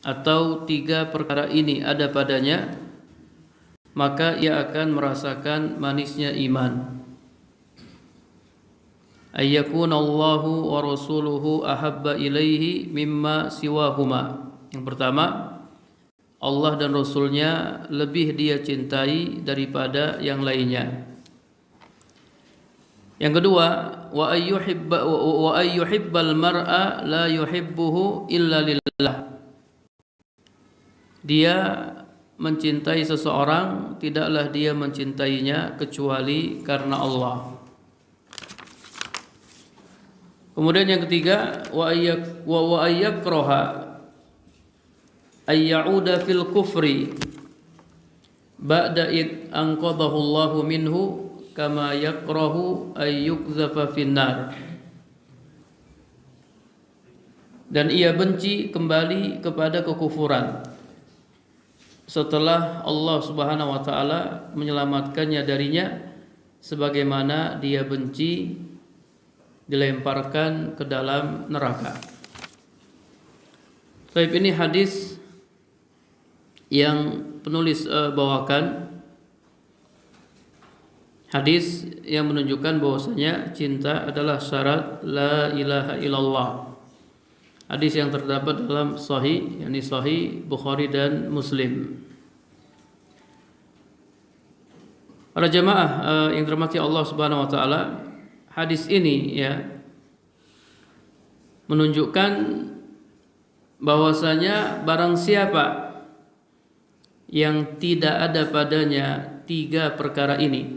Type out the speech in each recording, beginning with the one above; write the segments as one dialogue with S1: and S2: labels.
S1: atau tiga perkara ini ada padanya, maka ia akan merasakan manisnya iman. Ayyakunallahu wa rasuluhu ahabba ilaihi mimma siwahuma. Yang pertama, Allah dan Rasulnya lebih dia cintai daripada yang lainnya. Yang kedua, wa ayyuhibbal mar'a la yuhibbuhu illa lillah. Dia mencintai seseorang, tidaklah dia mencintainya kecuali karena Allah. Kemudian yang ketiga, wa ayyakraha ayyauda fil kufri ba'da id anqadhahu Allahu minhu kama yakrahu ayyukzafa finnar. Dan ia benci kembali kepada kekufuran setelah Allah Subhanahu wa taala menyelamatkannya darinya, sebagaimana dia benci dilemparkan ke dalam neraka. Baik, ini hadis yang penulis bawakan, hadis yang menunjukkan bahwasanya cinta adalah syarat la ilaha illallah. Hadis yang terdapat dalam Sahih, yakni Sahih Bukhari dan Muslim. Para jamaah yang dirahmati Allah Subhanahu wa taala, hadis ini ya menunjukkan bahwasanya barang siapa yang tidak ada padanya tiga perkara ini,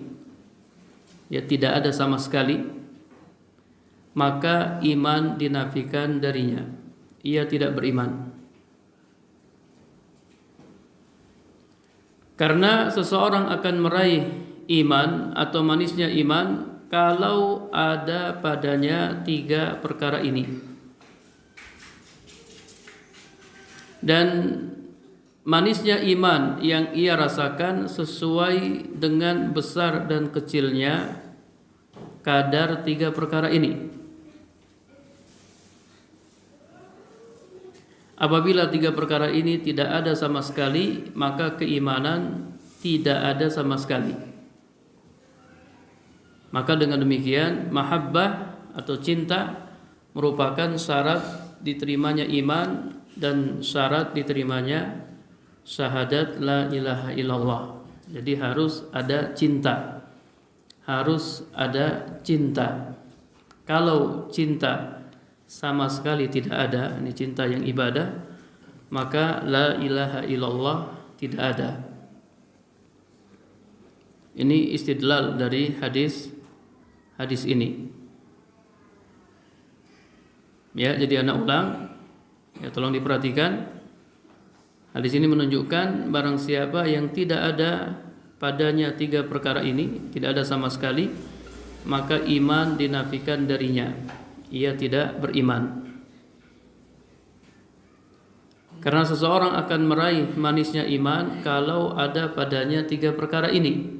S1: ya tidak ada sama sekali, maka iman dinafikan darinya. Ia tidak beriman. Karena seseorang akan meraih iman atau manisnya iman kalau ada padanya tiga perkara ini. Dan manisnya iman yang ia rasakan sesuai dengan besar dan kecilnya kadar tiga perkara ini. Apabila tiga perkara ini tidak ada sama sekali, maka keimanan tidak ada sama sekali. Maka dengan demikian, mahabbah atau cinta merupakan syarat diterimanya iman dan syarat diterimanya syahadat la ilaha illallah. Jadi harus ada cinta. Harus ada cinta. Kalau cinta sama sekali tidak ada, ini cinta yang ibadah, maka la ilaha illallah tidak ada. Ini istidlal dari hadis ini. Ya, jadi anak ulang, ya tolong diperhatikan. Hadis ini menunjukkan barang siapa yang tidak ada padanya tiga perkara ini, tidak ada sama sekali, maka iman dinafikan darinya. Ia tidak beriman. Karena seseorang akan meraih manisnya iman kalau ada padanya tiga perkara ini.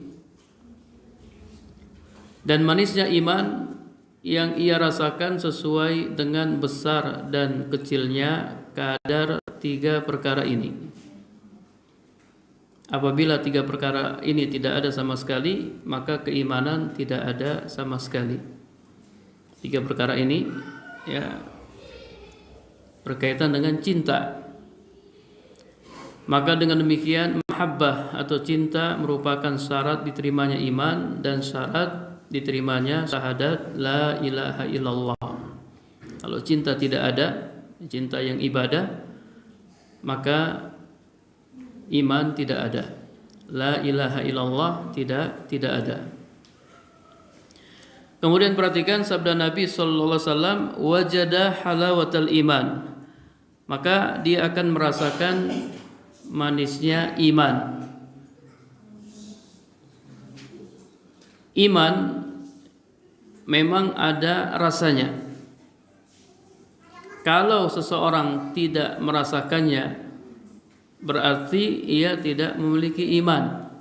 S1: Dan manisnya iman yang ia rasakan sesuai dengan besar dan kecilnya kadar tiga perkara ini. Apabila tiga perkara ini tidak ada sama sekali, maka keimanan tidak ada sama sekali. Tiga perkara ini ya berkaitan dengan cinta. Maka dengan demikian mahabbah atau cinta merupakan syarat diterimanya iman dan syarat diterimanya syahadat la ilaha illallah. Kalau cinta tidak ada, cinta yang ibadah, maka iman tidak ada. La ilaha illallah tidak ada. Kemudian perhatikan sabda Nabi sallallahu alaihi wasallam, wajada halawatal iman. Maka dia akan merasakan manisnya iman. Iman memang ada rasanya. Kalau seseorang tidak merasakannya, berarti ia tidak memiliki iman.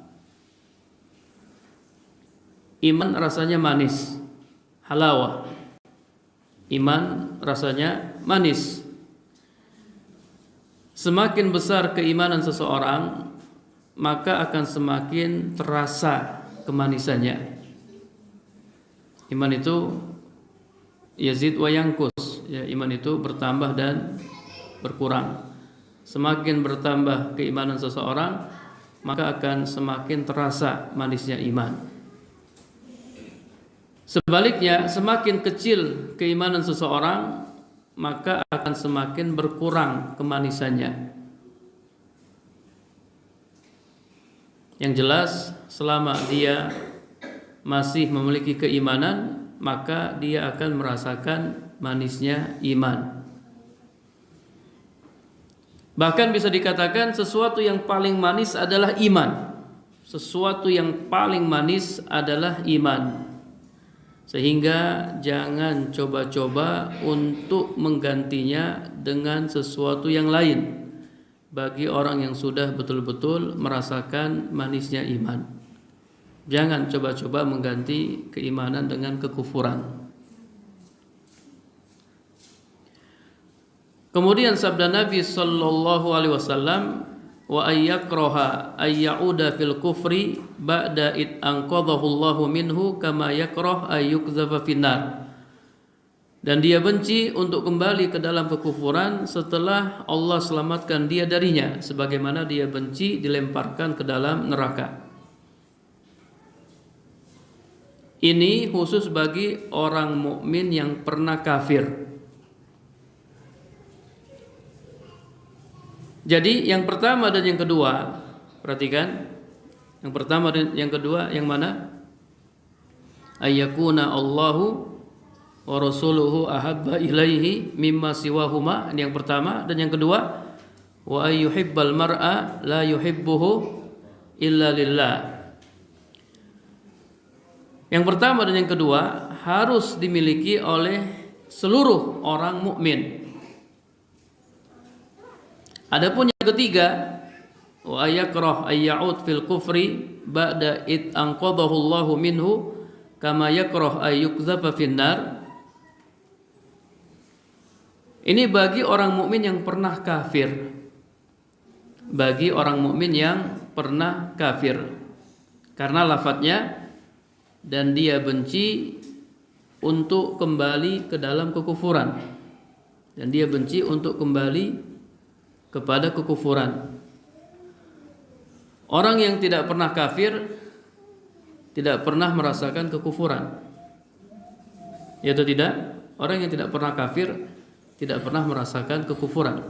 S1: Iman rasanya manis. Halawah. Iman rasanya manis. Semakin besar keimanan seseorang, maka akan semakin terasa kemanisannya. Iman itu yazid wa yanqus, ya, iman itu bertambah dan berkurang. Semakin bertambah keimanan seseorang, maka akan semakin terasa manisnya iman. Sebaliknya, semakin kecil keimanan seseorang, maka akan semakin berkurang kemanisannya. Yang jelas, selama dia masih memiliki keimanan, maka dia akan merasakan manisnya iman. Bahkan bisa dikatakan sesuatu yang paling manis adalah iman. Sesuatu yang paling manis adalah iman. Sehingga jangan coba-coba untuk menggantinya dengan sesuatu yang lain bagi orang yang sudah betul-betul merasakan manisnya iman. Jangan coba-coba mengganti keimanan dengan kekufuran. Kemudian sabda Nabi sallallahu alaihi wasallam, wa ayyakraha ayyauda fil kufri ba'da id anqadhahu Allahu minhu kama yakrah ayyukzafa finnar. Dan dia benci untuk kembali ke dalam kekufuran setelah Allah selamatkan dia darinya, sebagaimana dia benci dilemparkan ke dalam neraka. Ini khusus bagi orang mukmin yang pernah kafir. Jadi yang pertama dan yang kedua, perhatikan, yang pertama dan yang kedua yang mana? Ayyakuna Allahu wa rasuluhu ahabba ilaihi mimma siwahuma, ini yang pertama. Dan yang kedua, wa ayyuhibbal mar'a la yuhibbuhu illa lillah. Yang pertama dan yang kedua harus dimiliki oleh seluruh orang mukmin. Adapun yang ketiga, wa ayakrah ayya'ud fil kufri ba'da id anqadhahu Allahu minhu kama yakrah ayyukzafa finnar. Ini bagi orang mukmin yang pernah kafir. Bagi orang mukmin yang pernah kafir. Karena lafadznya, dan dia benci untuk kembali ke dalam kekufuran. Dan dia benci untuk kembali kepada kekufuran. Orang yang tidak pernah kafir tidak pernah merasakan kekufuran. Ya atau tidak? Orang yang tidak pernah kafir tidak pernah merasakan kekufuran.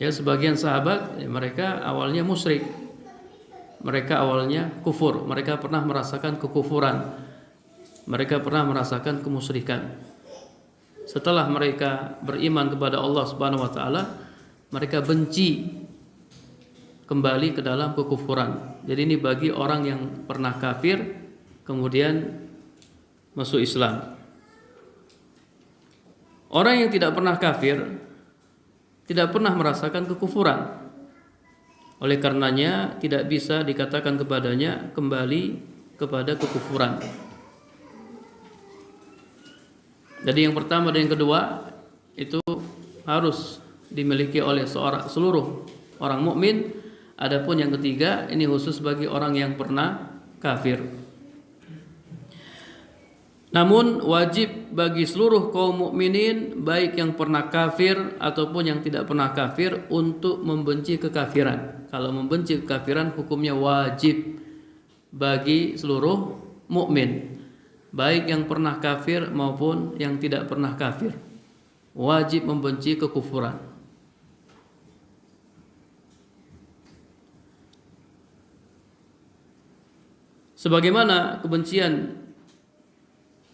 S1: Ya, sebagian sahabat mereka awalnya musyrik. Mereka awalnya kufur, mereka pernah merasakan kekufuran. Mereka pernah merasakan kemusyrikan. Setelah mereka beriman kepada Allah Subhanahu wa taala, mereka benci kembali ke dalam kekufuran. Jadi ini bagi orang yang pernah kafir kemudian masuk Islam. Orang yang tidak pernah kafir tidak pernah merasakan kekufuran. Oleh karenanya tidak bisa dikatakan kepadanya kembali kepada kekufuran. Jadi yang pertama dan yang kedua itu harus dimiliki oleh seluruh orang mukmin. Adapun yang ketiga ini khusus bagi orang yang pernah kafir. Namun wajib bagi seluruh kaum mukminin baik yang pernah kafir ataupun yang tidak pernah kafir untuk membenci kekafiran. Kalau membenci kekafiran hukumnya wajib bagi seluruh mukmin. Baik yang pernah kafir maupun yang tidak pernah kafir, wajib membenci kekufuran. Sebagaimana kebencian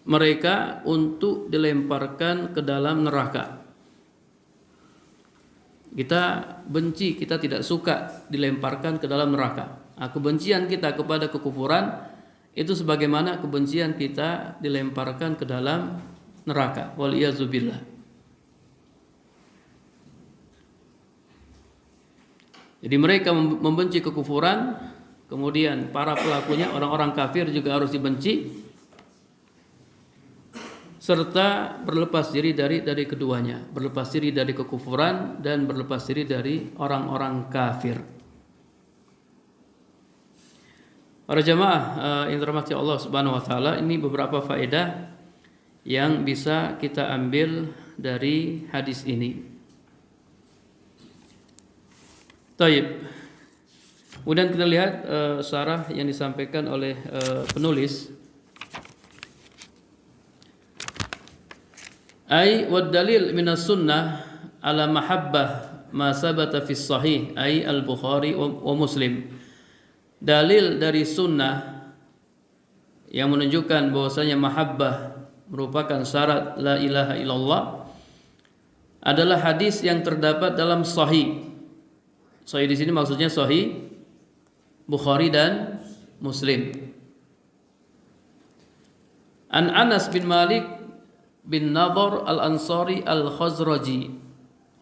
S1: mereka untuk dilemparkan ke dalam neraka. Kita benci, kita tidak suka dilemparkan ke dalam neraka. Kebencian kita kepada kekufuran itu sebagaimana kebencian kita dilemparkan ke dalam neraka. Waliyazubillah. Jadi mereka membenci kekufuran, kemudian para pelakunya orang-orang kafir juga harus dibenci. serta berlepas diri dari keduanya, berlepas diri dari kekufuran dan berlepas diri dari orang-orang kafir. Para jamaah yang dirahmati Allah Subhanahu wa taala, ini beberapa faedah yang bisa kita ambil dari hadis ini. Taib. Kemudian kita lihat syarah yang disampaikan oleh penulis. Ai wad dalil minas sunnah ala mahabbah ma sabata fi sahih ai al-Bukhari wa Muslim. Dalil dari sunnah yang menunjukkan bahwasanya mahabbah merupakan syarat la ilaha illallah adalah hadis yang terdapat dalam sahih. Sahih di sini maksudnya sahih Bukhari dan Muslim. An Anas bin Malik bin Nadhr al-Ansari al-Khazraji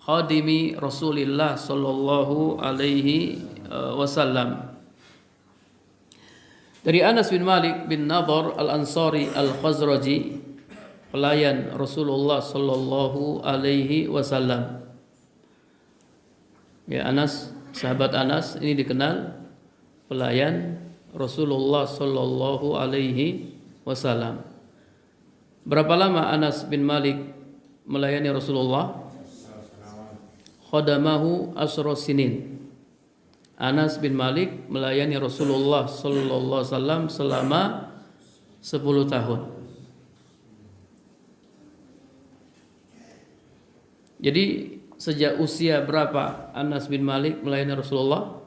S1: khadimi Rasulillah sallallahu alaihi wasallam. Dari Anas bin Malik bin Nadhr al-Ansari al-Khazraji, pelayan Rasulullah sallallahu alaihi wasallam. Ya, Anas, sahabat Anas ini dikenal pelayan Rasulullah sallallahu alaihi wasallam. Berapa lama Anas bin Malik melayani Rasulullah? Khadamahu asra sinin. Anas bin Malik melayani Rasulullah sallallahu alaihi wasallam selama 10 tahun. Jadi sejak usia berapa Anas bin Malik melayani Rasulullah?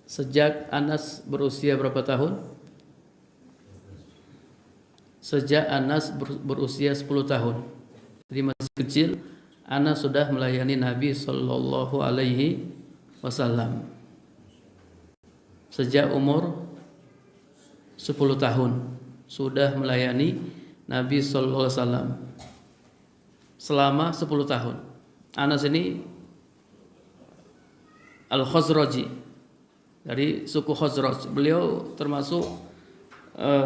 S1: Sejak Anas berusia berapa tahun? Sejak Anas berusia 10 tahun. Jadi masih kecil Anas sudah melayani Nabi sallallahu alaihi wasallam. Sejak umur 10 tahun sudah melayani Nabi sallallahu alaihi wasallam. Selama 10 tahun. Anas ini Al-Khazraji, dari suku Khazraj. Beliau termasuk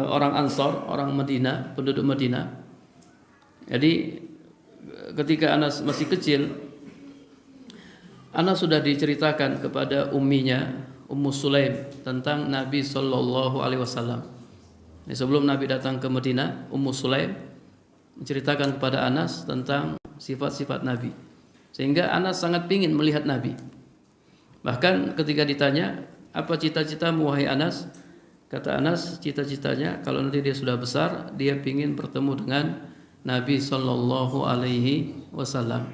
S1: orang Ansar, orang Madinah, penduduk Madinah. Jadi ketika Anas masih kecil, Anas sudah diceritakan kepada umminya, Ummu Sulaim, tentang Nabi sallallahu alaihi wasallam. Sebelum Nabi datang ke Madinah, Ummu Sulaim menceritakan kepada Anas tentang sifat-sifat Nabi, sehingga Anas sangat ingin melihat Nabi. Bahkan ketika ditanya, apa cita-citamu wahai Anas? Kata Anas, cita-citanya kalau nanti dia sudah besar, dia ingin bertemu dengan Nabi sallallahu alaihi wasallam.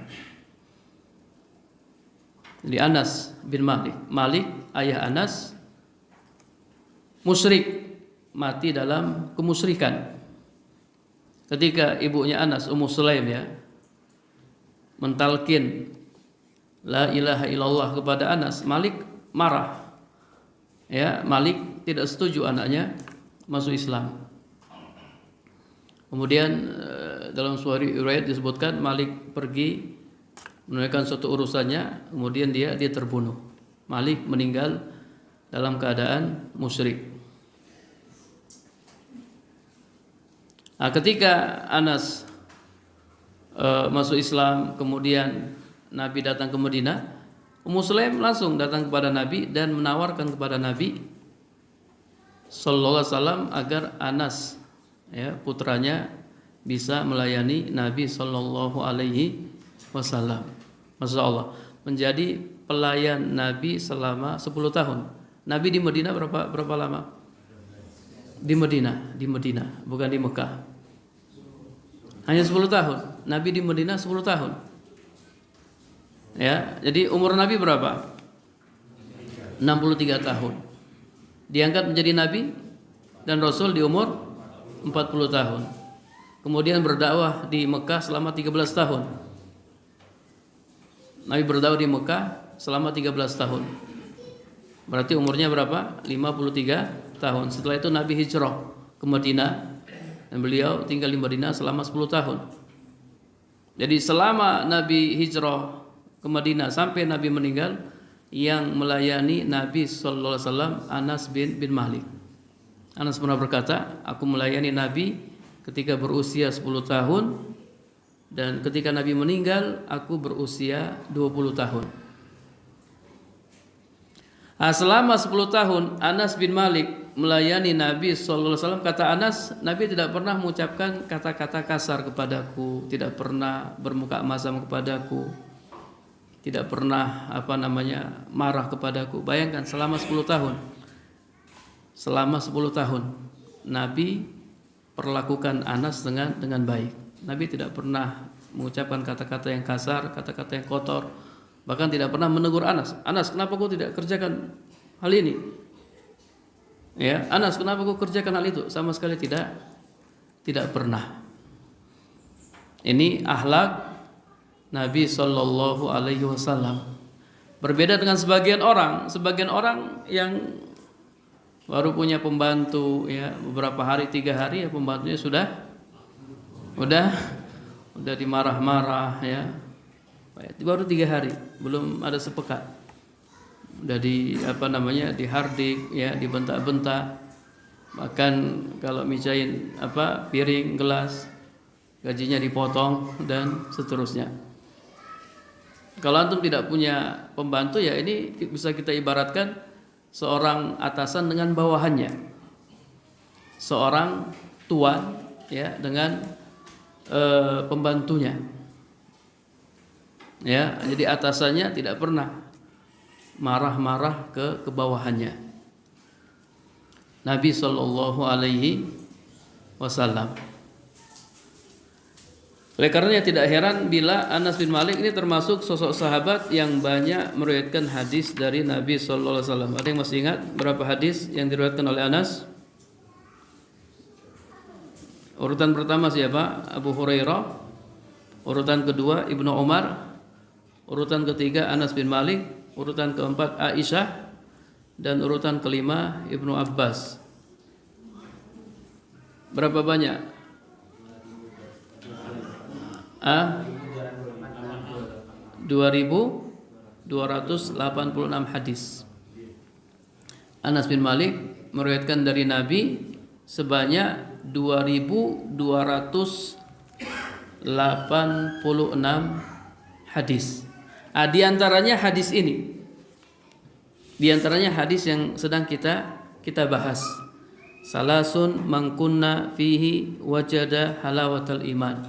S1: Jadi Anas bin Malik, ayah Anas, musyrik, mati dalam kemusyrikan. Ketika ibunya Anas, Ummu Sulaim, ya, mentalkin la ilaha illallah kepada Anas, Malik marah. Ya, Malik tidak setuju anaknya masuk Islam. Kemudian dalam sebuah riwayat disebutkan Malik pergi menunaikan suatu urusannya, kemudian dia terbunuh. Malik meninggal dalam keadaan musyrik. Nah, ketika Anas masuk Islam, kemudian Nabi datang ke Madinah, Ummu Sulaim langsung datang kepada Nabi dan menawarkan kepada Nabi sallallahu alaihi wasallam agar Anas, ya, putranya bisa melayani Nabi sallallahu alaihi wasallam. Masya Allah, menjadi pelayan Nabi selama 10 tahun. Nabi di Madinah berapa lama? Di Madinah, bukan di Mekah. Hanya 10 tahun. Nabi di Madinah 10 tahun. Ya, jadi umur Nabi berapa? 63 tahun. Diangkat menjadi Nabi dan Rasul di umur 40 tahun. Kemudian berdakwah di Mekah selama 13 tahun. Nabi berdakwah di Mekah selama 13 tahun. Berarti umurnya berapa? 53 tahun. Setelah itu Nabi hijrah ke Madinah dan beliau tinggal di Madinah selama 10 tahun. Jadi selama Nabi hijrah ke Madinah sampai Nabi meninggal, yang melayani Nabi sallallahu alaihi wasallam Anas bin Malik. Anas pernah berkata, aku melayani Nabi ketika berusia 10 tahun, dan ketika Nabi meninggal aku berusia 20 tahun. Nah, selama 10 tahun Anas bin Malik melayani Nabi sallallahu alaihi wasallam. Kata Anas, Nabi tidak pernah mengucapkan kata-kata kasar kepadaku, tidak pernah bermuka masam kepadaku, tidak pernah marah kepadaku. Bayangkan selama 10 tahun. Selama 10 tahun Nabi perlakukan Anas dengan baik. Nabi tidak pernah mengucapkan kata-kata yang kasar, kata-kata yang kotor. Bahkan tidak pernah menegur Anas. Anas, kenapa kau tidak kerjakan hal ini? Ya, Anas, kenapa kau kerjakan hal itu? Sama sekali tidak pernah. Ini akhlak Nabi sallallahu alaihi wasallam. Berbeda dengan sebagian orang yang baru punya pembantu ya, beberapa hari, 3 hari ya pembantunya sudah dimarah-marah ya. Baru 3 hari, belum ada sepekan, udah dihardik ya, dibentak-bentak. Bahkan kalau micain piring, gelas, gajinya dipotong dan seterusnya. Kalau antum tidak punya pembantu ya, ini bisa kita ibaratkan seorang atasan dengan bawahannya, seorang tuan ya dengan pembantunya. Ya, jadi atasannya tidak pernah marah-marah ke bawahannya. Nabi sallallahu alaihi wasallam. Oleh karenanya tidak heran bila Anas bin Malik ini termasuk sosok sahabat yang banyak meriwayatkan hadis dari Nabi sallallahu alaihi wasallam. Ada yang masih ingat berapa hadis yang diriwayatkan oleh Anas? Urutan pertama siapa? Abu Hurairah. Urutan kedua Ibnu Umar. Urutan ketiga Anas bin Malik, urutan keempat Aisyah, dan urutan kelima Ibnu Abbas. Berapa banyak? 2.286 hadis. Anas bin Malik meriwayatkan dari Nabi sebanyak 2.286 hadis. Di antaranya hadis ini. Di antaranya hadis yang sedang kita bahas. Salasun man kunna fihi wajada halawatal iman.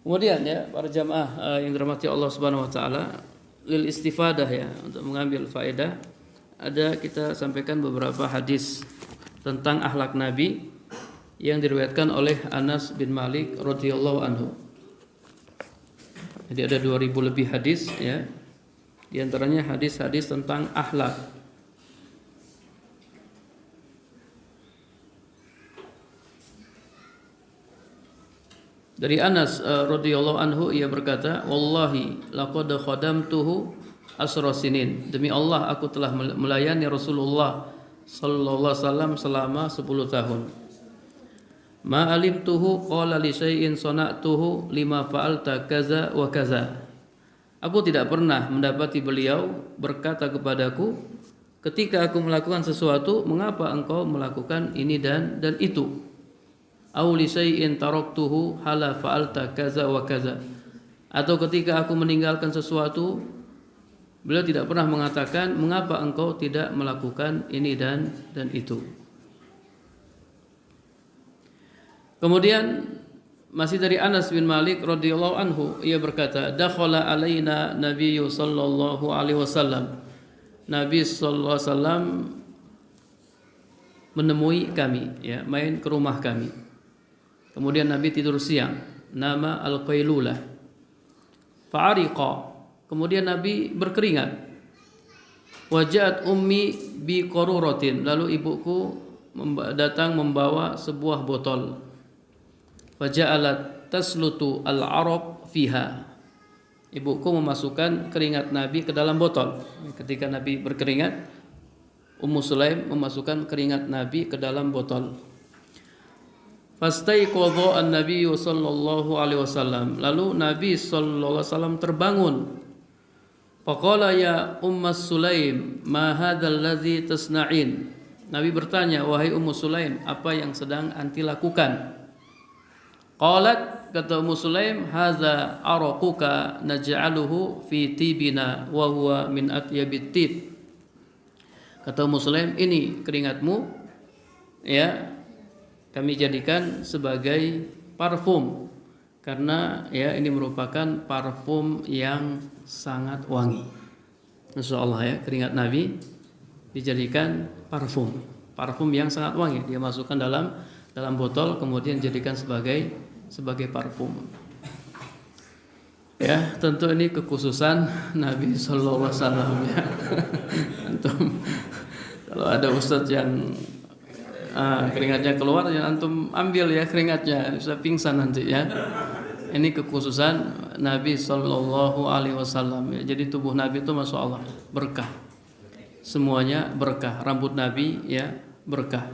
S1: Kemudian ya para jamaah yang dirahmati Allah Subhanahu wa taala, lil istifadah ya, untuk mengambil faedah, ada kita sampaikan beberapa hadis tentang akhlak Nabi yang diriwayatkan oleh Anas bin Malik radhiyallahu anhu. Jadi ada 2000 lebih hadis ya. Di antaranya hadis-hadis tentang akhlak. Dari Anas radhiyallahu anhu ia berkata, "Wallahi laqad khadamtuhu asra sinin." Demi Allah aku telah melayani Rasulullah sallallahu alaihi wasallam selama 10 tahun. Ma alimtuhu qala li syai'in sana'tuhu lima fa'alta kaza wa kaza. Aku tidak pernah mendapati beliau berkata kepadaku, ketika aku melakukan sesuatu, mengapa engkau melakukan ini dan itu? Aw li syai'in taraktuhu hala fa'alta kaza wa kaza. Atau ketika aku meninggalkan sesuatu, beliau tidak pernah mengatakan, mengapa engkau tidak melakukan ini dan itu. Kemudian masih dari Anas bin Malik radhiyallahu anhu ia berkata, dakhala alaina nabiyyu sallallahu alaihi wasallam. Nabi sallallahu alaihi wasallam menemui kami ya, main ke rumah kami. Kemudian Nabi tidur siang, nama al-qailulah. Fa'ariqa. Kemudian Nabi berkeringat. Wajat ummi bi qaruratin. Lalu ibuku datang membawa sebuah botol. Faja'alat taslutu al-araq fiha. Ibuku memasukkan keringat Nabi ke dalam botol. Ketika Nabi berkeringat, Ummu Sulaim memasukkan keringat Nabi ke dalam botol. Fastaiqadha an-nabiy sallallahu alaihi wasallam. Lalu Nabi sallallahu alaihi wasallam terbangun. Faqala ya Ummu Sulaim, ma hadzal ladzi tasna'in? Nabi bertanya, wahai Ummu Sulaim, apa yang sedang anti lakukan? Qalat, kata Ummu Sulaim, hadza araquka naj'aluhu fi tibina wa huwa min atyabit tib. Kata Ummu Sulaim, ini keringatmu, ya, kami jadikan sebagai parfum karena ya ini merupakan parfum yang sangat wangi. Masya Allah ya, keringat Nabi dijadikan parfum yang sangat wangi. Dia masukkan dalam botol, kemudian dijadikan sebagai parfum. Ya, tentu ini kekhususan Nabi Sallallahu Alaihi Wasallam ya. Antum kalau ada ustadz yang keringatnya keluar, ya antum ambil ya keringatnya, bisa pingsan nanti ya. Ini kekhususan Nabi Sallallahu Alaihi Wasallam ya. Jadi tubuh Nabi itu masya Allah berkah, semuanya berkah. Rambut Nabi ya berkah.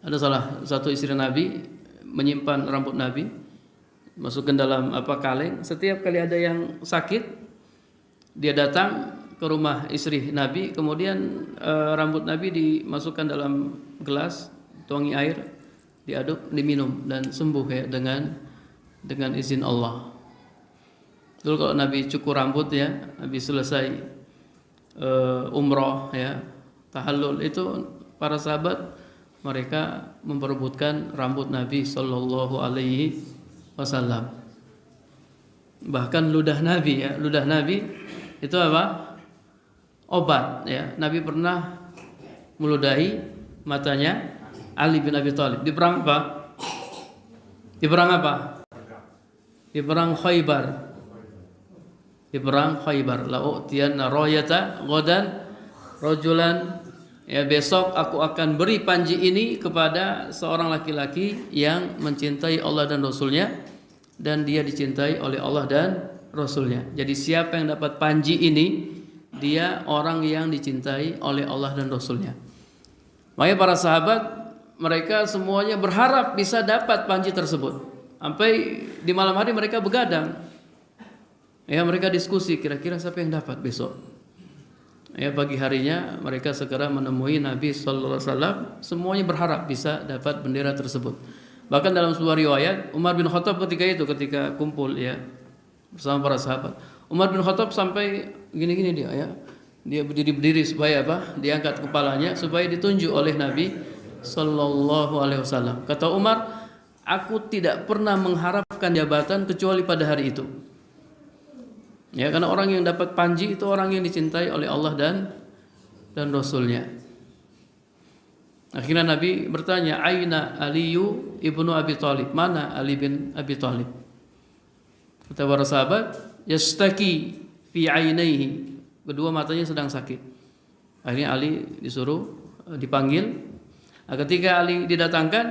S1: Ada salah satu istri Nabi menyimpan rambut Nabi, masukkan dalam kaleng. Setiap kali ada yang sakit, dia datang ke rumah istri Nabi, kemudian rambut Nabi dimasukkan dalam gelas, tuangi air, diaduk, diminum dan sembuh ya dengan izin Allah. Dulu kalau Nabi cukur rambut ya, Nabi selesai umroh ya, tahallul, itu para sahabat mereka memperebutkan rambut Nabi Sallallahu Alaihi Wasallam. Bahkan ludah Nabi ya, ludah Nabi itu apa? Obat ya. Nabi pernah meludahi matanya Ali bin Abi Thalib di perang apa? Di perang apa? Di perang Khaybar. Di perang Khaybar. La u'tiyanna rayata ghadan rajulan, ya besok aku akan beri panji ini kepada seorang laki-laki yang mencintai Allah dan Rasulnya, dan dia dicintai oleh Allah dan Rasulnya. Jadi siapa yang dapat panji ini, dia orang yang dicintai oleh Allah dan Rasulnya. Makanya para sahabat mereka semuanya berharap bisa dapat panji tersebut. Sampai di malam hari mereka begadang. Ya, mereka diskusi kira-kira siapa yang dapat besok. Ya, pagi harinya mereka segera menemui Nabi Sallallahu Alaihi Wasallam. Semuanya berharap bisa dapat bendera tersebut. Bahkan dalam sebuah riwayat, Umar bin Khattab ketika kumpul ya bersama para sahabat, Umar bin Khattab sampai gini-gini dia ya. Dia berdiri supaya apa? Diangkat kepalanya supaya ditunjuk oleh Nabi Sallallahu Alaihi Wasallam. Kata Umar, aku tidak pernah mengharapkan jabatan kecuali pada hari itu. Ya, karena orang yang dapat panji itu orang yang dicintai oleh Allah dan Rasulnya. Akhirnya Nabi bertanya, Aina Aliyu ibnu Abi Thalib? Mana Ali bin Abi Thalib? Kata para sahabat, yastaki fi ainaihi. Kedua matanya sedang sakit. Akhirnya Ali disuruh dipanggil. Nah, ketika Ali didatangkan,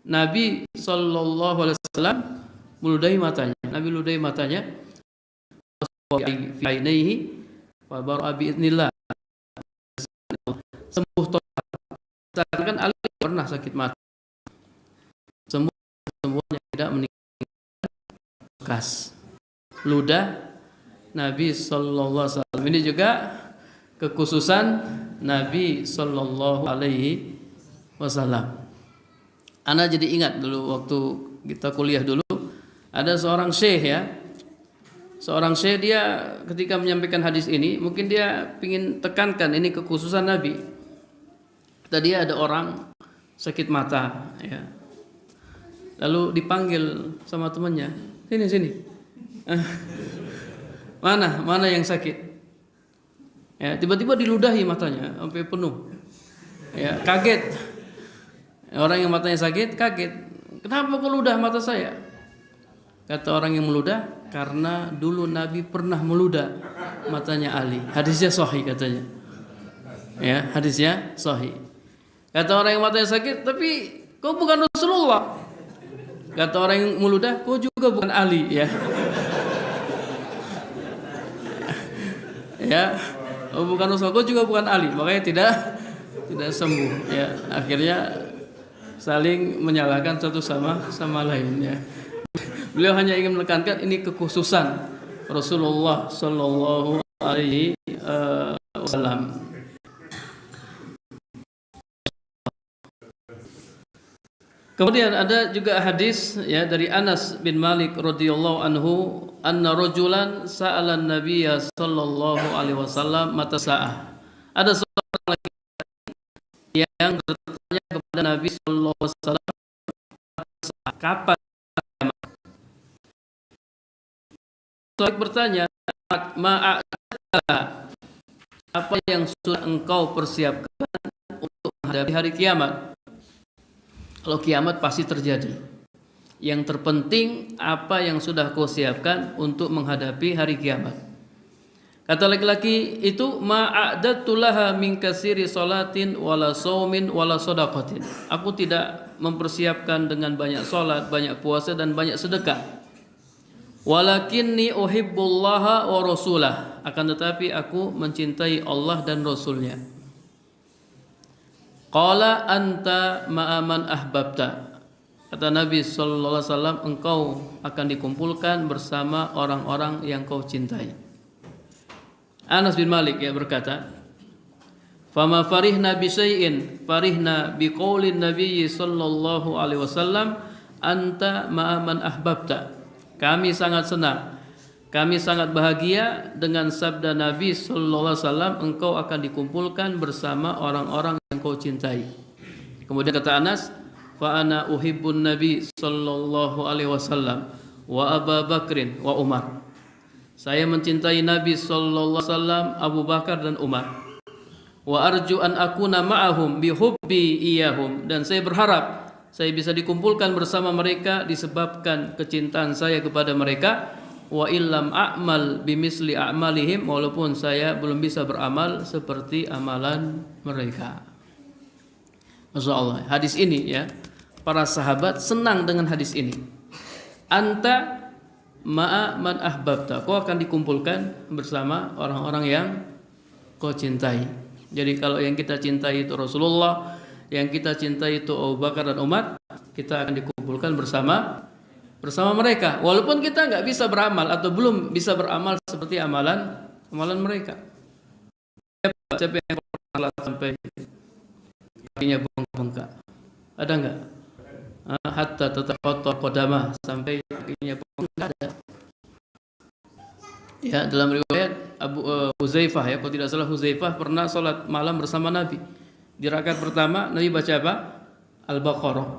S1: Nabi Sallallahu Alaihi Wasallam meludahi matanya. Nabi ludahi matanya. Fi ainaihi wa bara bi idznillah. Sembuh total. Sedangkan Ali pernah sakit mata. Semuanya tidak meninggalkan bekas ludah Nabi Sallallahu Alaihi Wasallam. Ini juga kekhususan Nabi Sallallahu Alaihi Wasallam. Ana jadi ingat dulu waktu kita kuliah dulu, ada seorang syekh ya. Seorang syekh, dia ketika menyampaikan hadis ini, mungkin dia ingin tekankan ini kekhususan Nabi. Tadi ada orang sakit mata ya. Lalu dipanggil sama temannya, sini. Mana yang sakit? Ya, tiba-tiba diludahi matanya sampai penuh. Ya, kaget. Orang yang matanya sakit kaget. Kenapa kok ludah mata saya? Kata orang yang meludah, karena dulu Nabi pernah meludah matanya Ali. Hadisnya sahih katanya. Ya, hadisnya sahih. Kata orang yang matanya sakit, tapi kau bukan Rasulullah. Kata orang yang meludah, kau juga bukan Ali ya. Ya, oh, bukan Rasul, kau juga bukan Ali, makanya tidak sembuh ya. Akhirnya saling menyalahkan satu sama lain ya. Beliau hanya ingin menekankan ini kekhususan Rasulullah Sallallahu Alaihi Wasallam. Kemudian ada juga hadis ya dari Anas bin Malik radhiyallahu anhu, anna rajulan sa'ala an-nabiyya sallallahu alaihi wasallam mata sa'ah. Ada seorang laki yang bertanya kepada Nabi sallallahu alaihi wasallam, kapan kiamat? Seorang bertanya, apa yang sudah engkau persiapkan untuk menghadapi hari kiamat? Kalau kiamat pasti terjadi. Yang terpenting apa yang sudah kau siapkan untuk menghadapi hari kiamat. Kata laki-laki itu, ma'adatu laha min kasiri salatin wala saumin wala sadaqatin. Aku tidak mempersiapkan dengan banyak salat, banyak puasa dan banyak sedekah. Walakinni uhibbullaha wa rasulah. Akan tetapi aku mencintai Allah dan Rasulnya. Qala anta ma'aman ahbabta. Kata Nabi sallallahu alaihi wasallam, engkau akan dikumpulkan bersama orang-orang yang kau cintai. Anas bin Malik ya berkata, fama farihna bi syai'in farihna bi qaulin Nabi sallallahu alaihi wasallam, anta ma'aman ahbabta. Kami sangat senang, kami sangat bahagia dengan sabda Nabi sallallahu alaihi wasallam, engkau akan dikumpulkan bersama orang-orang yang kau cintai. Kemudian kata Anas, fa ana uhibbun Nabi sallallahu alaihi wasallam wa Abu Bakrin wa Umar. Saya mencintai Nabi sallallahu alaihi wasallam, Abu Bakar dan Umar. Wa arju an akuna ma'ahum bi hubbi iyahum, dan saya berharap saya bisa dikumpulkan bersama mereka disebabkan kecintaan saya kepada mereka. Wa illam a'mal bimisli a'malihim, walaupun saya belum bisa beramal seperti amalan mereka. Masya Allah, hadis ini ya, para sahabat senang dengan hadis ini. Anta ma'a man ahbabta, kau akan dikumpulkan bersama orang-orang yang kau cintai. Jadi kalau yang kita cintai itu Rasulullah, yang kita cintai itu Abu Bakar dan Umar, kita akan dikumpulkan bersama mereka, walaupun kita nggak bisa beramal atau belum bisa beramal seperti amalan mereka. Siapa yang pernah sampai kakinya bengkak? Ada nggak? Hatta tataqatta qadamah, sampai kakinya bengkak, ada. Ya, dalam riwayat Abu Huzaifah ya, kalau tidak salah Huzaifah pernah sholat malam bersama Nabi. Di rakaat pertama Nabi baca apa? Al-Baqarah.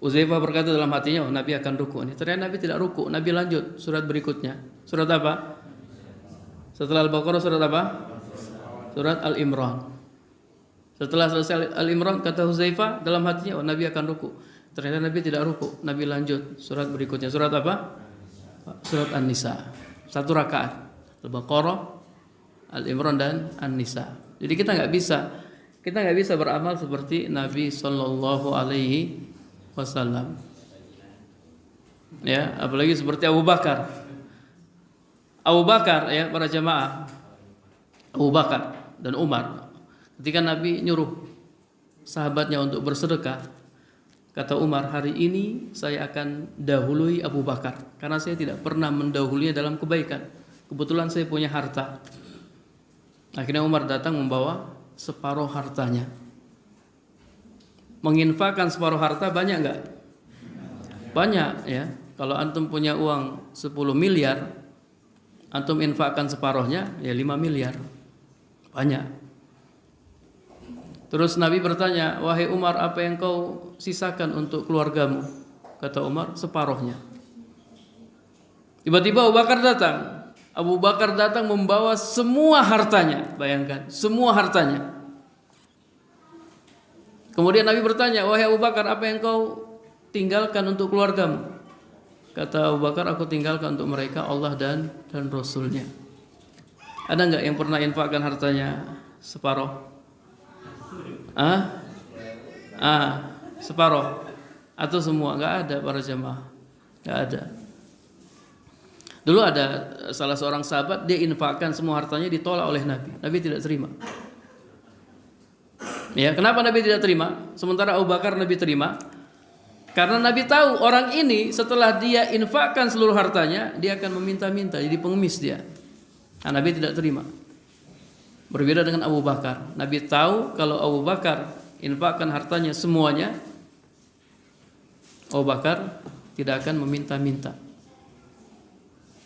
S1: Uzaifah berkata dalam hatinya, oh, Nabi akan ruku nih. Ternyata Nabi tidak ruku. Nabi lanjut surat berikutnya. Surat apa? Setelah Al-Baqarah surat apa? Surat Al-Imran. Setelah selesai Al-Imran, kata Uzaifah dalam hatinya, oh, Nabi akan ruku. Ternyata Nabi tidak ruku. Nabi lanjut surat berikutnya. Surat apa? Surat An-Nisa. Satu rakaat. Al-Baqarah, Al-Imran dan An-Nisa. Jadi kita nggak bisa beramal seperti Nabi Sallallahu Alaihi Wasallam. Ya, apalagi seperti Abu Bakar. Abu Bakar ya, para jamaah. Abu Bakar dan Umar. Ketika Nabi nyuruh sahabatnya untuk bersedekah, kata Umar, hari ini saya akan dahului Abu Bakar karena saya tidak pernah mendahulunya dalam kebaikan. Kebetulan saya punya harta. Akhirnya Umar datang membawa separuh hartanya. Menginfakkan separuh harta banyak enggak? Banyak ya. Kalau antum punya uang 10 miliar, antum infakkan separuhnya ya 5 miliar. Banyak. Terus Nabi bertanya, wahai Umar, apa yang kau sisakan untuk keluargamu? Kata Umar, separuhnya. Tiba-tiba Abu Bakar datang. Abu Bakar datang membawa semua hartanya. Bayangkan, semua hartanya. Kemudian Nabi bertanya, wahai Abu Bakar, apa yang kau tinggalkan untuk keluargamu? Kata Abu Bakar, aku tinggalkan untuk mereka Allah dan Rasulnya. Ada enggak yang pernah infakkan hartanya separuh? Separuh atau semua? Enggak ada para jemaah. Enggak ada. Dulu ada salah seorang sahabat, dia infakkan semua hartanya, ditolak oleh Nabi. Nabi tidak terima. Ya, kenapa Nabi tidak terima? Sementara Abu Bakar Nabi terima. Karena Nabi tahu orang ini setelah dia infakkan seluruh hartanya, dia akan meminta-minta, jadi pengemis dia. Nah, Nabi tidak terima. Berbeda dengan Abu Bakar. Nabi tahu kalau Abu Bakar infakkan hartanya semuanya, Abu Bakar tidak akan meminta-minta.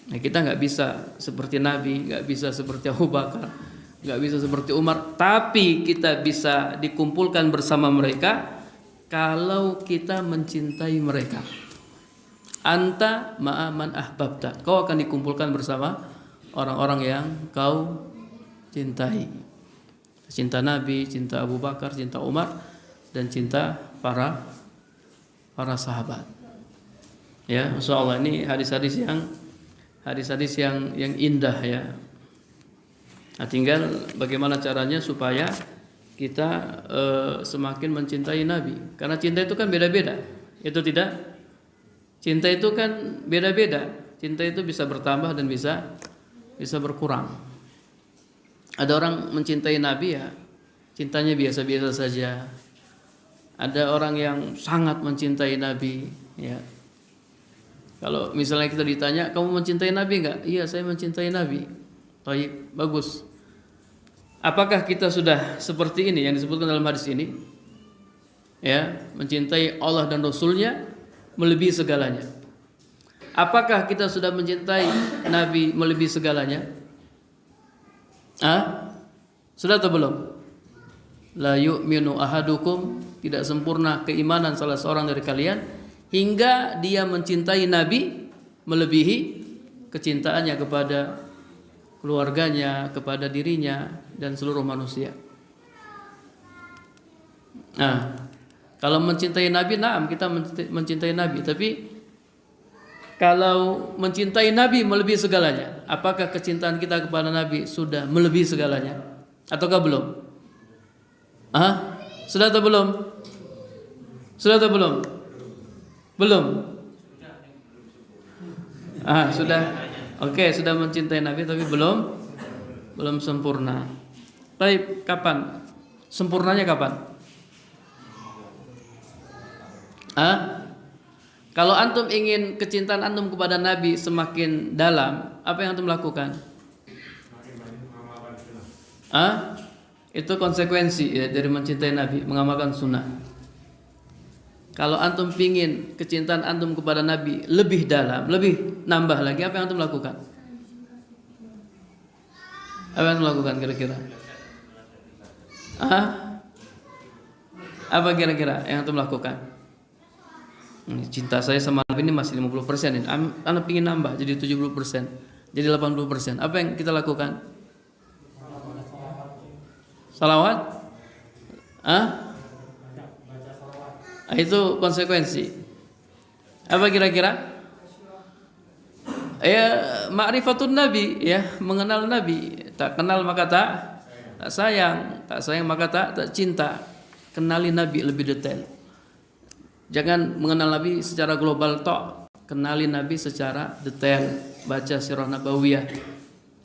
S1: Nah, kita nggak bisa seperti Nabi, nggak bisa seperti Abu Bakar, nggak bisa seperti Umar, tapi kita bisa dikumpulkan bersama mereka kalau kita mencintai mereka. Anta ma'a man ahbabta. Kau akan dikumpulkan bersama orang-orang yang kau cintai. Cinta Nabi, cinta Abu Bakar, cinta Umar, dan cinta para sahabat. Ya, insyaallah ini hadis-hadis yang indah ya. Nah, tinggal bagaimana caranya supaya kita semakin mencintai Nabi. Karena cinta itu kan beda-beda. Itu tidak? Cinta itu kan beda-beda. Cinta itu bisa bertambah dan bisa berkurang. Ada orang mencintai Nabi ya, cintanya biasa-biasa saja. Ada orang yang sangat mencintai Nabi ya. Kalau misalnya kita ditanya, kamu mencintai Nabi enggak? Iya, saya mencintai Nabi. Baik, bagus. Apakah kita sudah seperti ini yang disebutkan dalam hadis ini? Ya, mencintai Allah dan Rasulnya melebihi segalanya. Apakah kita sudah mencintai Nabi melebihi segalanya? Sudah atau belum? La yu'minu ahadukum, tidak sempurna keimanan salah seorang dari kalian hingga dia mencintai Nabi melebihi kecintaannya kepada keluarganya, kepada dirinya dan seluruh manusia. Kalau mencintai Nabi, kita mencintai Nabi, tapi kalau mencintai Nabi melebihi segalanya, apakah kecintaan kita kepada Nabi sudah melebihi segalanya ataukah belum? Sudah atau belum? Sudah atau belum? Belum. Sudah. Oke, sudah mencintai Nabi tapi belum sempurna. Baik, kapan? Sempurnanya kapan? Kalau antum ingin kecintaan antum kepada Nabi semakin dalam, apa yang antum lakukan? Itu konsekuensi ya, dari mencintai Nabi, mengamalkan sunnah. Kalau antum pingin kecintaan antum kepada Nabi lebih dalam, lebih nambah lagi, apa yang antum lakukan? Apa yang antum lakukan kira-kira? Apa kira-kira yang antum lakukan? Cinta saya sama Nabi ini masih 50% ini. Anda pingin nambah jadi 70%, jadi 80%. Apa yang kita lakukan? Salawat? Itu konsekuensi. Apa kira-kira? Ya, ma'rifatun Nabi, ya, mengenal Nabi. Tak kenal maka tak sayang, tak sayang maka tak cinta. Kenali Nabi lebih detail. Jangan mengenal Nabi secara global tok, kenali Nabi secara detail, baca sirah nabawiyah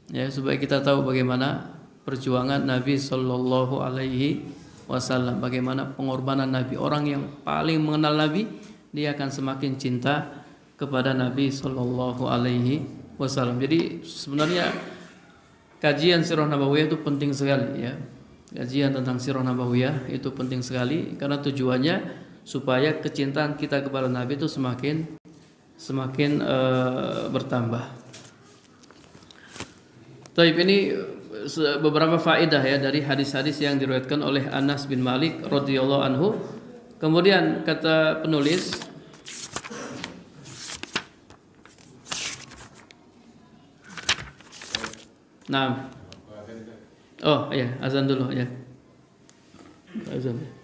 S1: ya, supaya kita tahu bagaimana perjuangan Nabi sallallahu alaihi wasallam, bagaimana pengorbanan Nabi. Orang yang paling mengenal Nabi, dia akan semakin cinta kepada Nabi sallallahu alaihi wasallam. Jadi sebenarnya kajian sirah nabawiyah itu penting sekali ya. Kajian tentang sirah nabawiyah itu penting sekali karena tujuannya supaya kecintaan kita kepada Nabi itu semakin bertambah. Taib, ini beberapa faedah ya dari hadis-hadis yang diriwayatkan oleh Anas bin Malik radhiyallahu anhu. Kemudian kata penulis, azan dulu ya. Azan.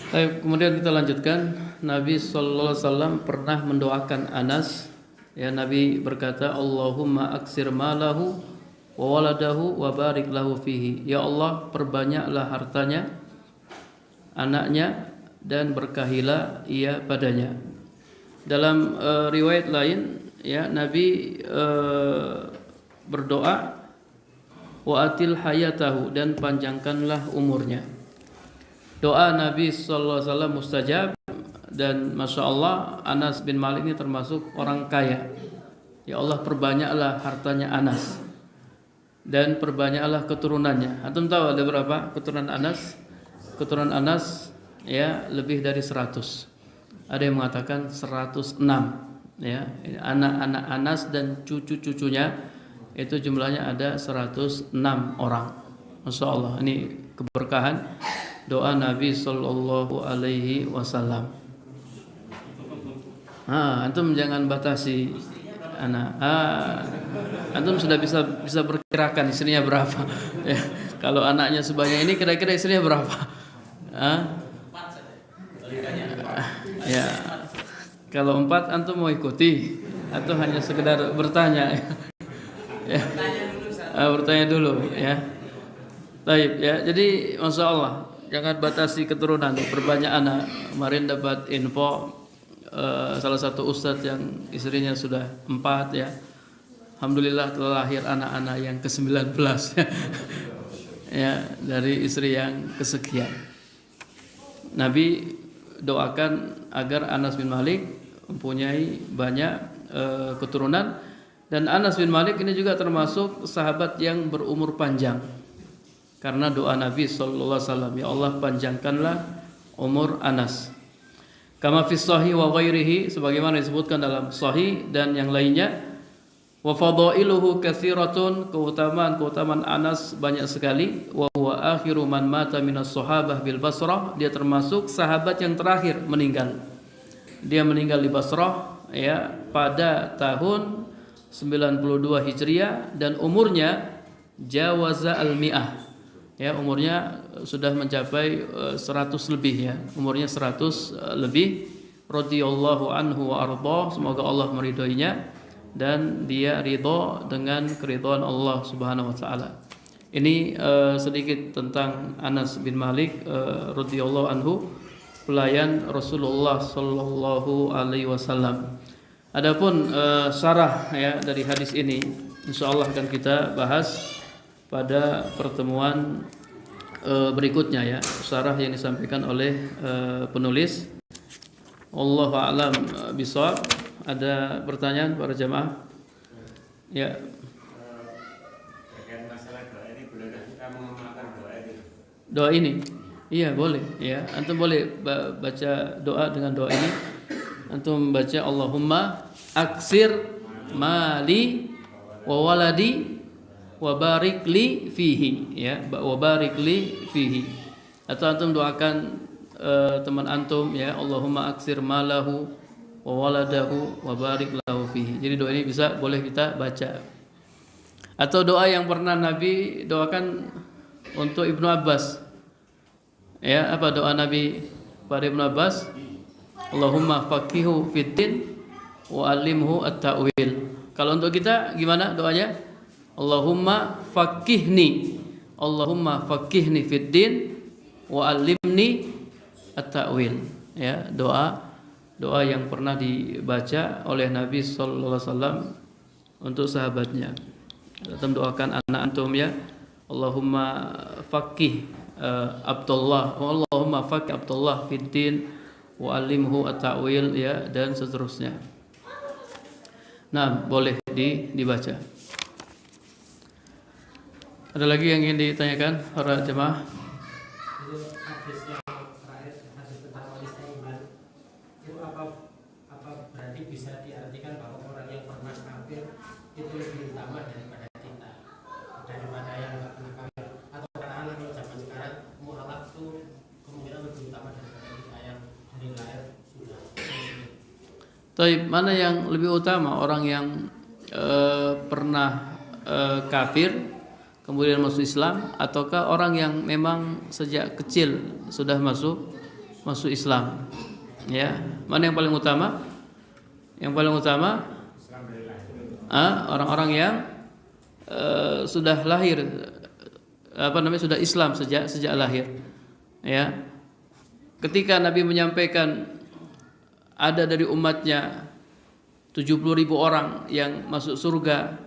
S1: Baik, kemudian kita lanjutkan. Nabi sallallahu alaihi wasallam pernah mendoakan Anas. Ya, Nabi berkata, Allahumma aksir malahu wa waladahu wa barik lahu fihi. Ya Allah, perbanyaklah hartanya, anaknya, dan berkahilah ia padanya. Dalam riwayat lain, ya, Nabi berdoa, wa atil hayatahu, dan panjangkanlah umurnya. Doa Nabi sallallahu alaihi wasallam mustajab, dan Masya Allah Anas bin Malik ini termasuk orang kaya. Ya Allah, perbanyaklah hartanya Anas dan perbanyaklah keturunannya. Antum tahu ada berapa keturunan Anas? Keturunan Anas ya lebih dari 100. Ada yang mengatakan 106. Ya, anak-anak Anas dan cucu-cucunya itu jumlahnya ada 106 orang. Masya Allah, ini keberkahan doa Nabi sallallahu alaihi wasallam. Antum jangan batasi anak. Antum sudah bisa perkirakan istrinya berapa. Ya, kalau anaknya sebanyak ini kira-kira istrinya berapa? Ya, kalau 4 antum mau ikuti atau hanya sekedar bertanya? Ya, bertanya dulu ya. Baik ya, jadi Masya Allah, jangan batasi keturunan, berbanyak anak. Kemarin dapat info salah satu ustadz yang istrinya sudah 4 ya. Alhamdulillah telah lahir anak-anak yang ke-19 ya, dari istri yang kesekian. Nabi doakan agar Anas bin Malik mempunyai banyak keturunan, dan Anas bin Malik ini juga termasuk sahabat yang berumur panjang. Karena doa Nabi sallallahu alaihi wasallam, ya Allah panjangkanlah umur Anas. Kama fi sahih wa ghairihi, sebagaimana disebutkan dalam sahih dan yang lainnya. Wa fadailuhu katsiratun, keutamaan Anas banyak sekali. Wa huwa akhiru man mata minas sahabah bil Basrah, dia termasuk sahabat yang terakhir meninggal. Dia meninggal di Basrah ya pada tahun 92 Hijriah, dan umurnya jawaza al-mi'ah. Ya, umurnya sudah mencapai 100 lebih ya. Umurnya 100 lebih. Radhiyallahu anhu wa ardhah, semoga Allah meridhoinya dan dia ridho dengan keridhaan Allah Subhanahu wa taala. Ini sedikit tentang Anas bin Malik radhiyallahu anhu, pelayan Rasulullah sallallahu alaihi wasallam. Adapun syarah ya dari hadis ini insyaallah akan kita bahas pada pertemuan berikutnya ya, syarah yang disampaikan oleh penulis. Wallahu a'lam bishawab. Ada pertanyaan para jamaah? Ya. Terkait masalah doa ini, bolehkah kita mengamalkan doa ini? Doa ini? Iya, boleh ya. Antum boleh baca doa dengan doa ini. Antum baca Allahumma aksir mali wa waladi wa barik li fihi ya, wa barik li fihi. Atau antum doakan teman antum ya, Allahumma aksir malahu wa waladahu wa barik lahu fihi. Jadi doa ini boleh kita baca. Atau doa yang pernah Nabi doakan untuk Ibnu Abbas. Ya, apa doa Nabi pada Ibnu Abbas? Allahumma faqihu fiddin wa alimhu at-ta'wil. Kalau untuk kita gimana doanya? Allahumma faqihni fiddin wa alimni at-ta'wil. Ya, doa yang pernah dibaca oleh Nabi sallallahu alaihi wasallam untuk sahabatnya. Kita doakan anak antum ya. Allahumma faqih Abdullah, Allahumma faqih Abdullah fiddin wa alimhu at-ta'wil ya, dan seterusnya. Nah, boleh dibaca. Ada lagi yang ingin ditanyakan para jemaah?
S2: Hadis yang terakhir, hadis tentang wanita iman, itu apa berarti bisa diartikan bahwa orang yang pernah kafir itu lebih utama daripada kita, daripada yang nggak pernah kafir? Atau katakanlah kalau zaman sekarang mualaf itu kemungkinan lebih utama daripada kita yang dari lahir sudah.
S1: Tapi mana yang lebih utama, orang yang pernah kafir kemudian masuk Islam, ataukah orang yang memang sejak kecil sudah masuk Islam? Ya, mana yang paling utama? Yang paling utama orang-orang yang sudah lahir, sudah Islam sejak lahir. Ya, ketika Nabi menyampaikan ada dari umatnya 70.000 orang yang masuk surga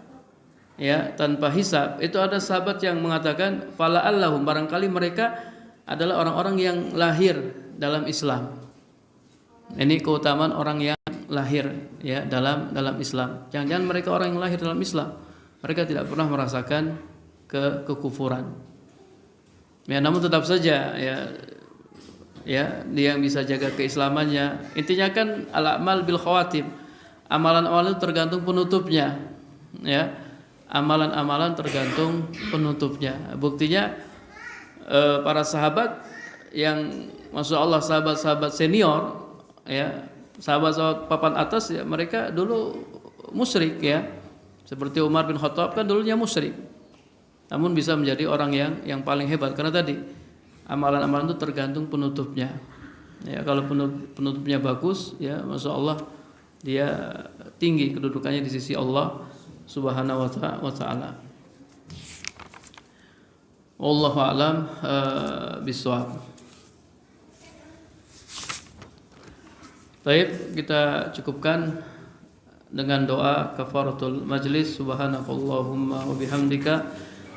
S1: ya tanpa hisab, itu ada sahabat yang mengatakan fala'allahum, barangkali mereka adalah orang-orang yang lahir dalam Islam. Ini keutamaan orang yang lahir ya dalam Islam. Jangan-jangan mereka orang yang lahir dalam Islam, mereka tidak pernah merasakan kekufuran. Ya, namun tetap saja ya dia yang bisa jaga keislamannya. Intinya kan al-amal bil khawatim. Amalan-amalan itu tergantung penutupnya. Ya. Amalan-amalan tergantung penutupnya. Buktinya para sahabat yang masya Allah sahabat-sahabat senior ya, sahabat-sahabat papan atas ya, mereka dulu musyrik ya. Seperti Umar bin Khattab kan dulunya musyrik, namun bisa menjadi orang yang paling hebat karena tadi amalan-amalan itu tergantung penutupnya. Ya, kalau penutupnya bagus ya masya Allah dia tinggi kedudukannya di sisi Allah Subhanahu wa ta'ala. Wallahu a'lam bishawab. Baik, kita cukupkan dengan doa kafaratul majlis. Subhanakallahumma wa bihamdika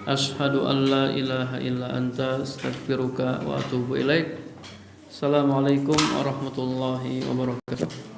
S1: asyhadu an la ilaha illa anta astaghfiruka wa atubu ilaik. Assalamualaikum warahmatullahi wabarakatuh.